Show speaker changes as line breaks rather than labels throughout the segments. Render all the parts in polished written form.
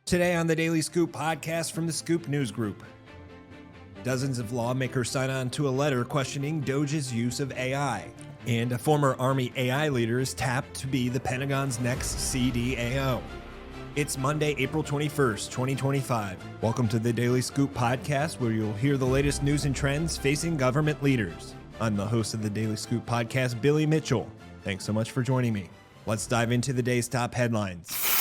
Today on the Daily Scoop podcast from the Scoop News Group. Dozens of lawmakers sign on to a letter questioning DOGE's use of AI. And a former Army AI leader is tapped to be the Pentagon's next CDAO. It's Monday, April 21st, 2025. Welcome to the Daily Scoop podcast, where you'll hear the latest news and trends facing government leaders. I'm the host of the Daily Scoop podcast, Billy Mitchell. Thanks so much for joining me. Let's dive into the day's top headlines.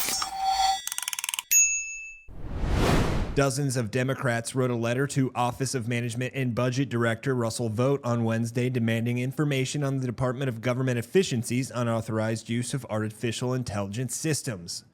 Dozens of Democrats wrote a letter to Office of Management and Budget Director Russell Vought on Wednesday demanding information on the Department of Government Efficiency's unauthorized use of artificial intelligence systems.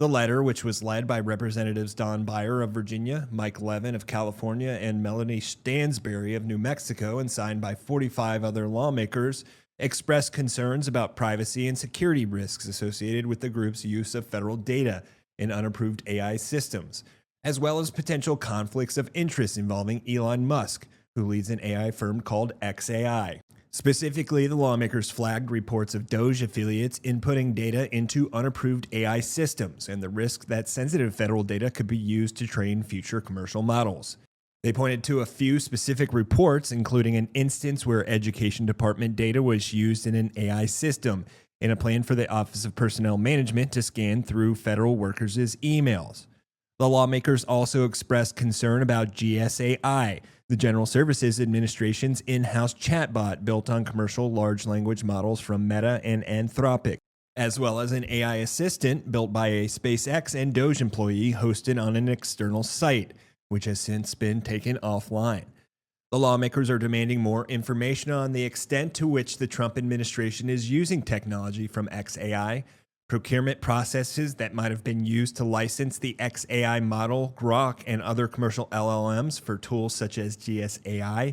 The letter, which was led by Representatives Beyer of Virginia, Mike Levin of California, and Melanie Stansbury of New Mexico, and signed by 45 other lawmakers, expressed concerns about privacy and security risks associated with the group's use of federal data in unapproved AI systems, as well as potential conflicts of interest involving Elon Musk, who leads an AI firm called xAI. Specifically, the lawmakers flagged reports of DOGE affiliates inputting data into unapproved AI systems and the risk that sensitive federal data could be used to train future commercial models. They pointed to a few specific reports, including an instance where Education Department data was used in an AI system in a plan for the Office of Personnel Management to scan through federal workers' emails. The lawmakers also expressed concern about GSAI, the General Services Administration's in-house chatbot built on commercial large language models from Meta and Anthropic, as well as an AI assistant built by a SpaceX and DOGE employee hosted on an external site, which has since been taken offline. The lawmakers are demanding more information on the extent to which the Trump administration is using technology from xAI, procurement processes that might have been used to license the xAI model, Grok, and other commercial LLMs for tools such as GSAI,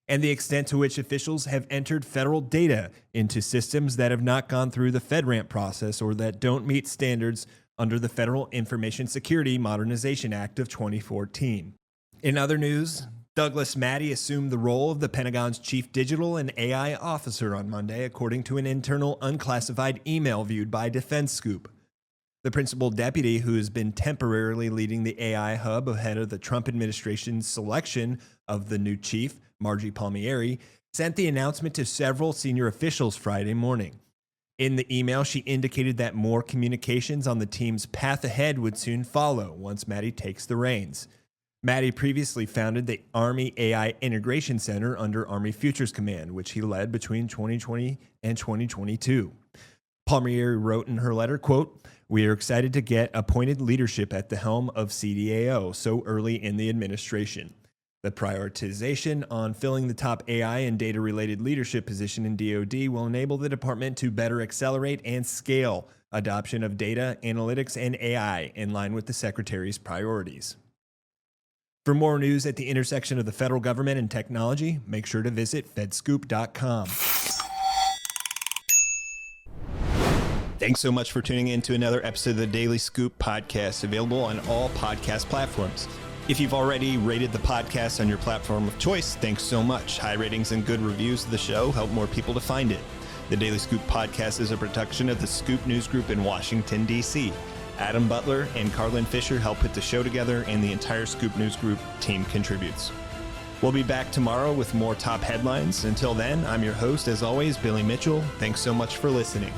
and the extent to which officials have entered federal data into systems that have not gone through the FedRAMP process or that don't meet standards under the Federal Information Security Modernization Act of 2014. In other news, Douglas Mattey assumed the role of the Pentagon's chief digital and AI officer on Monday, according to an internal unclassified email viewed by Defense Scoop. The principal deputy, who has been temporarily leading the AI hub ahead of the Trump administration's selection of the new chief, Margie Palmieri, sent the announcement to several senior officials Friday morning. In the email, she indicated that more communications on the team's path ahead would soon follow once Mattey takes the reins. Mattey previously founded the Army AI Integration Center under Army Futures Command, which he led between 2020 and 2022. Palmieri wrote in her letter, quote, "We are excited to get appointed leadership at the helm of CDAO so early in the administration. The prioritization on filling the top AI and data-related leadership position in DoD will enable the department to better accelerate and scale adoption of data, analytics, and AI in line with the Secretary's priorities." For more news at the intersection of the federal government and technology, make sure to visit fedscoop.com. Thanks so much for tuning in to another episode of the Daily Scoop podcast, available on all podcast platforms. If you've already rated the podcast on your platform of choice, thanks so much. High ratings and good reviews of the show help more people to find it. The Daily Scoop podcast is a production of the Scoop News Group in Washington, D.C. Adam Butler and Carlin Fisher help put the show together, and the entire Scoop News Group team contributes. We'll be back tomorrow with more top headlines. Until then, I'm your host, as always, Billy Mitchell. Thanks so much for listening.